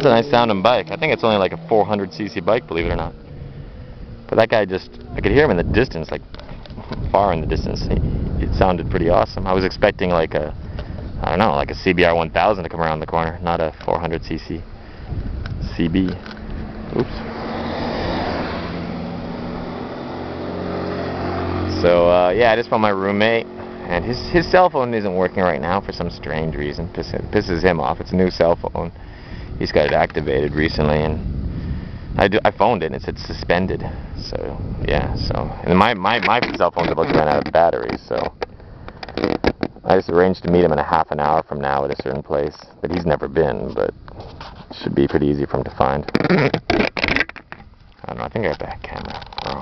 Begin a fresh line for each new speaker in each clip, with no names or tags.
That's a nice sounding bike. I think it's only like a 400cc bike, believe it or not. But that guy just, I could hear him in the distance, like far in the distance. It sounded pretty awesome. I was expecting like a, I don't know, like a CBR 1000 to come around the corner, not a 400cc CB. Oops. So yeah, I just found my roommate, and his cell phone isn't working right now for some strange reason. Pisses him off. It's a new cell phone. He's got it activated recently, and I phoned it and it said suspended. So yeah, and my cell phone's about to run out of battery, so I just arranged to meet him in a half an hour from now at a certain place that he's never been, but it should be pretty easy for him to find. I don't know, I think I got back camera. Oh.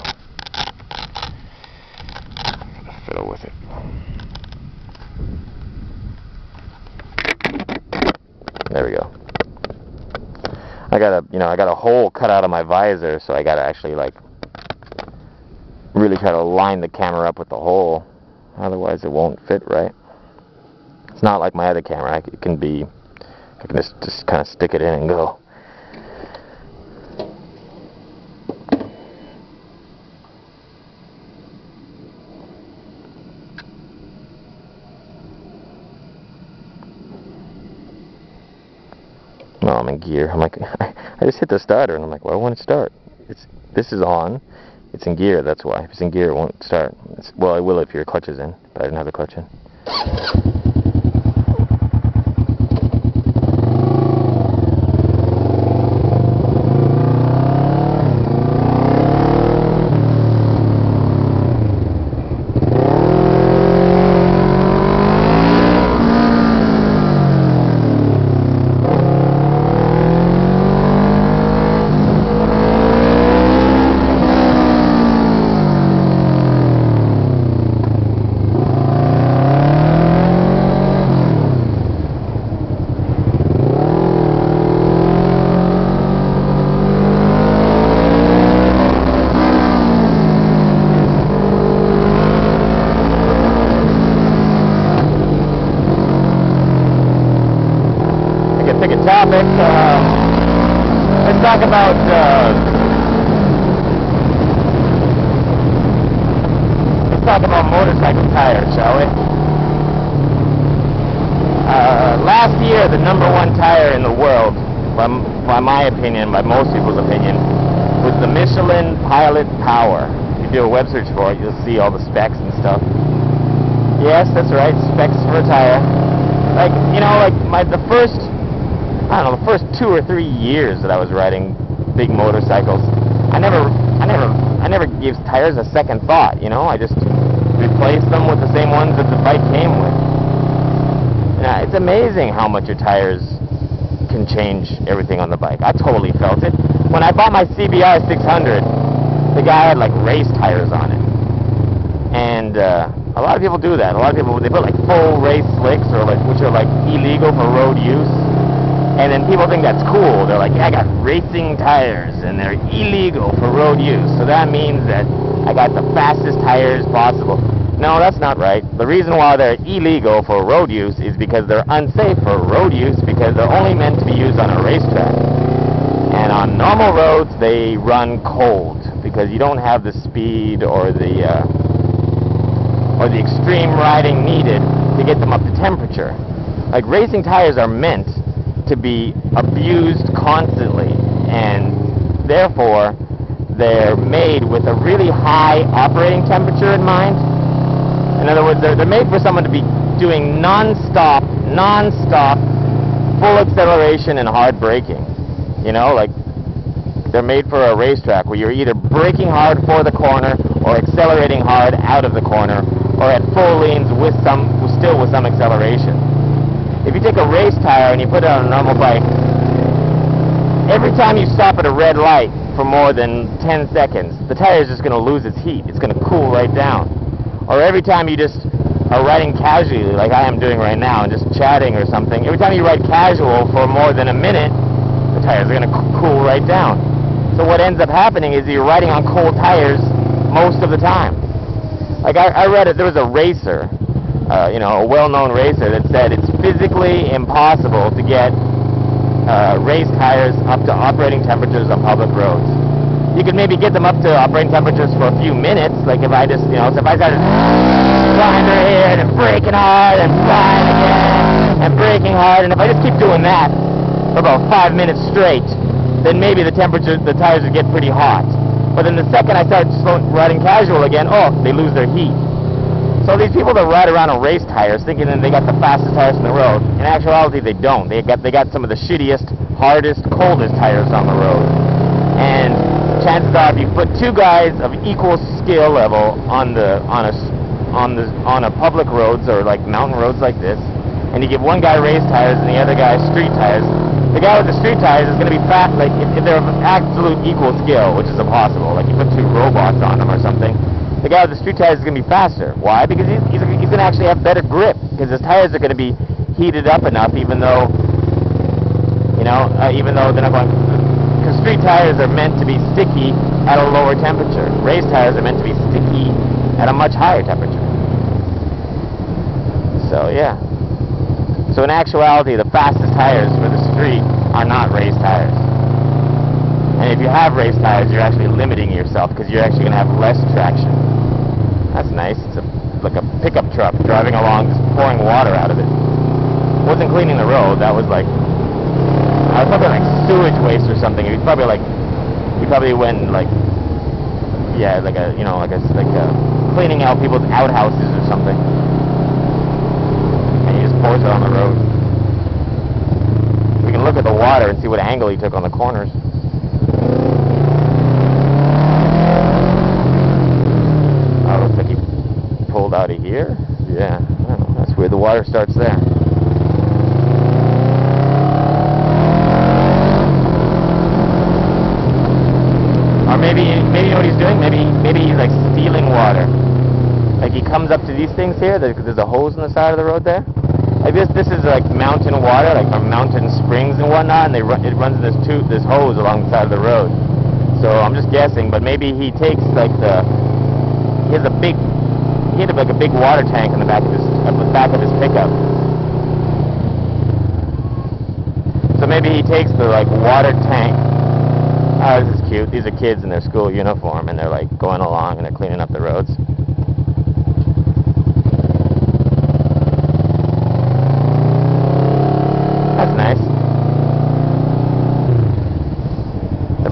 Fiddle with it. There we go. I got a hole cut out of my visor, so I gotta actually like really try to line the camera up with the hole, otherwise it won't fit right. It's not like my other camera. I can just kind of stick it in and go. No, I'm in gear. I'm like, I just hit the starter, and I'm like, why won't it start? This is on. It's in gear, that's why. If it's in gear, it won't start. Well, it will if your clutch is in, but I didn't have the clutch in. Pick a topic. Let's talk about motorcycle tires, shall we? Last year, the #1 tire in the world, by my opinion, by most people's opinion, was the Michelin Pilot Power. If you do a web search for it, you'll see all the specs and stuff. Yes, that's right, specs for a tire. Like, you know, like the first 2 or 3 years that I was riding big motorcycles, I never gave tires a second thought, you know. I just replaced them with the same ones that the bike came with. Now, it's amazing how much your tires can change everything on the bike. I totally felt it. When I bought my CBR 600, the guy had like race tires on it. And a lot of people do that. A lot of people, they put like full race slicks, or like, which are like illegal for road use. And then people think that's cool. They're like, yeah, I got racing tires, and they're illegal for road use. So that means that I got the fastest tires possible. No, that's not right. The reason why they're illegal for road use is because they're unsafe for road use, because they're only meant to be used on a racetrack. And on normal roads, they run cold, because you don't have the speed or the extreme riding needed to get them up to temperature. Like, racing tires are meant to be abused constantly, and therefore they're made with a really high operating temperature in mind. In other words, they're made for someone to be doing non-stop, full acceleration and hard braking. You know, like, they're made for a racetrack where you're either braking hard for the corner or accelerating hard out of the corner, or at full lanes with some acceleration. If you take a race tire and you put it on a normal bike, every time you stop at a red light for more than 10 seconds, the tire is just going to lose its heat. It's going to cool right down. Or every time you just are riding casually, like I am doing right now, and just chatting or something, every time you ride casual for more than a minute, the tires are going to cool right down. So what ends up happening is you're riding on cold tires most of the time. Like I read it, there was a racer, a well-known racer, that said it's physically impossible to get race tires up to operating temperatures on public roads. You could maybe get them up to operating temperatures for a few minutes, like if I just, you know, so if I started flying through here and braking hard and flying again and braking hard, and if I just keep doing that for about 5 minutes straight, then maybe the tires would get pretty hot. But then the second I start riding casual again, oh, they lose their heat. So these people that ride around on race tires thinking that they got the fastest tires on the road, in actuality they don't. They got some of the shittiest, hardest, coldest tires on the road. And chances are, if you put two guys of equal skill level on a public roads or like mountain roads like this, and you give one guy race tires and the other guy street tires, the guy with the street tires is going to be fast. Like if they're of absolute equal skill, which is impossible. Like you put two robots on them or something, the guy with the street tires is going to be faster. Why? Because he's going to actually have better grip, because his tires are going to be heated up enough, even though they're not going. Because street tires are meant to be sticky at a lower temperature. Race tires are meant to be sticky at a much higher temperature. So yeah. So in actuality, the fastest tires for the street are not race tires. And if you have race tires, you're actually limiting yourself, because you're actually going to have less traction. That's nice. It's like a pickup truck driving along, just pouring water out of it. It wasn't cleaning the road. That was like, I was probably like sewage waste or something. He probably went like, yeah, like cleaning out people's outhouses or something. Pours it on the road. We can look at the water and see what angle he took on the corners. Oh, looks like he pulled out of here. Yeah, I don't know. That's weird. The water starts there. Or maybe you know what he's doing? Maybe he's like stealing water. Like he comes up to these things here. There's a hose on the side of the road there. Like this is like mountain water, like from mountain springs and whatnot, and it runs in this hose along the side of the road. So I'm just guessing, but maybe he takes like he had like a big water tank in the back of his pickup. So maybe he takes the like water tank. Oh, this is cute. These are kids in their school uniform, and they're like going along and they're cleaning up the roads.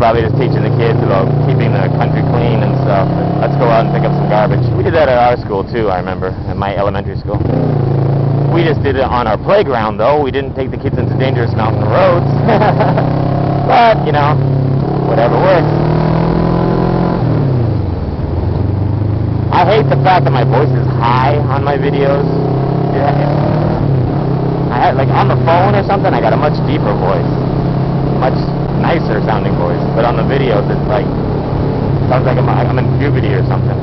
Probably just teaching the kids about keeping the country clean and stuff. Let's go out and pick up some garbage. We did that at our school too, I remember, at my elementary school. We just did it on our playground though. We didn't take the kids into dangerous mountain roads. But, you know, whatever works. I hate the fact that my voice is high on my videos. I had, like, on the phone or something, I got a much deeper voice. Much nicer sounding voice, but on the videos it's like, sounds like I'm in puberty or something.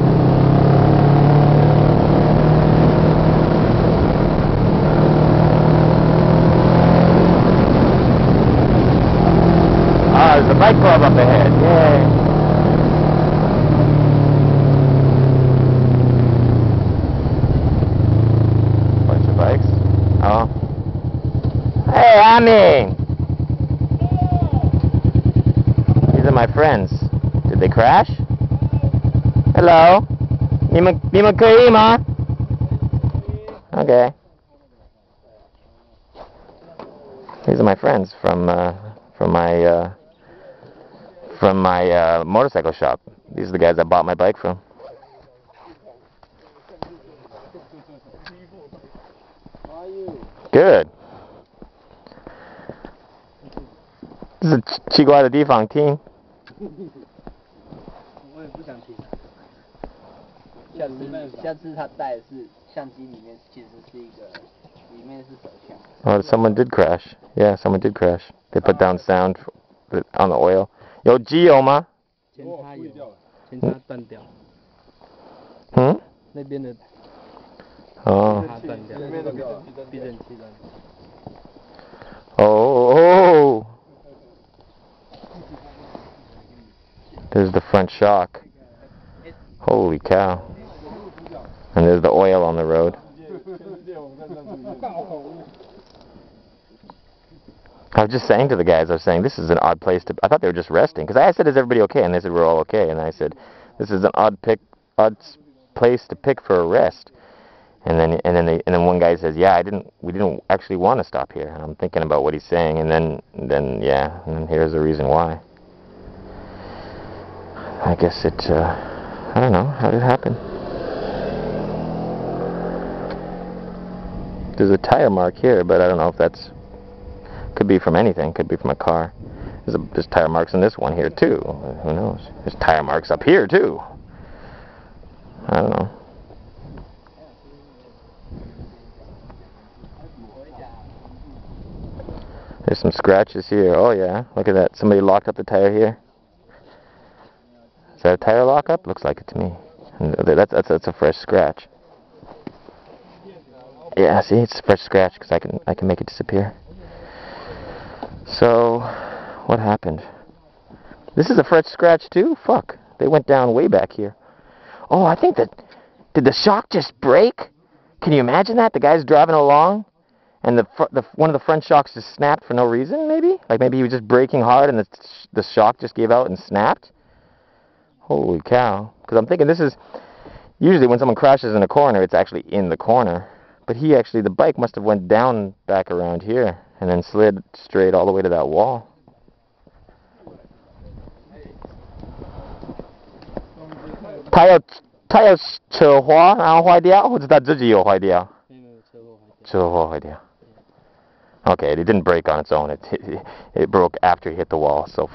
Ah, there's a bike club up ahead. Yay! Bunch of bikes. Oh. Hey, Ami! These are my friends. Did they crash? Hello? 你们可以吗? Okay. These are my friends from my motorcycle shop. These are the guys I bought my bike from. Good. This is 奇怪的地方听。
我也不想听。下次他带的是相机里面其实是一个，里面是手枪。
Oh, someone did crash. Yeah, someone did crash. They put down sound on the oil. 有机油吗？
前叉有，前叉断掉。
嗯？
那边的。
哦。
插断掉。避震器断掉。
Oh. There's the front shock. Holy cow. And there's the oil on the road. I was just saying to the guys, I was saying, this is an odd place to... I thought they were just resting. Because I said, is everybody okay? And they said, we're all okay. And I said, this is an odd place to pick for a rest. And then one guy says, yeah, we didn't actually want to stop here. And I'm thinking about what he's saying. And then here's the reason why. I guess I don't know, how did it happen? There's a tire mark here, but I don't know if that's... Could be from anything. Could be from a car. There's tire marks in this one here too. Who knows? There's tire marks up here too. I don't know. There's some scratches here. Oh yeah, look at that. Somebody locked up the tire here. Is that a tire lockup? Looks like it to me. And that's a fresh scratch. Yeah, see, it's a fresh scratch because I can make it disappear. So, what happened? This is a fresh scratch too? Fuck. They went down way back here. Oh, I think that... Did the shock just break? Can you imagine that? The guy's driving along, and one of the front shocks just snapped for no reason, maybe? Like maybe he was just braking hard, and the shock just gave out and snapped? Holy cow. Because I'm thinking this is... Usually when someone crashes in a corner, it's actually in the corner. But the bike must have went down back around here and then slid straight all the way to that wall. Tire 车滑然后坏掉，或者他自己有坏掉？车祸坏掉。Okay, it didn't break on its own. It broke after he hit the wall. So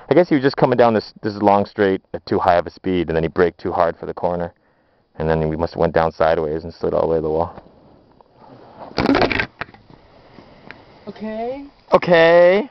I guess he was just coming down this long straight at too high of a speed, and then he braked too hard for the corner, and then we must have went down sideways and slid all the way to the wall. Okay.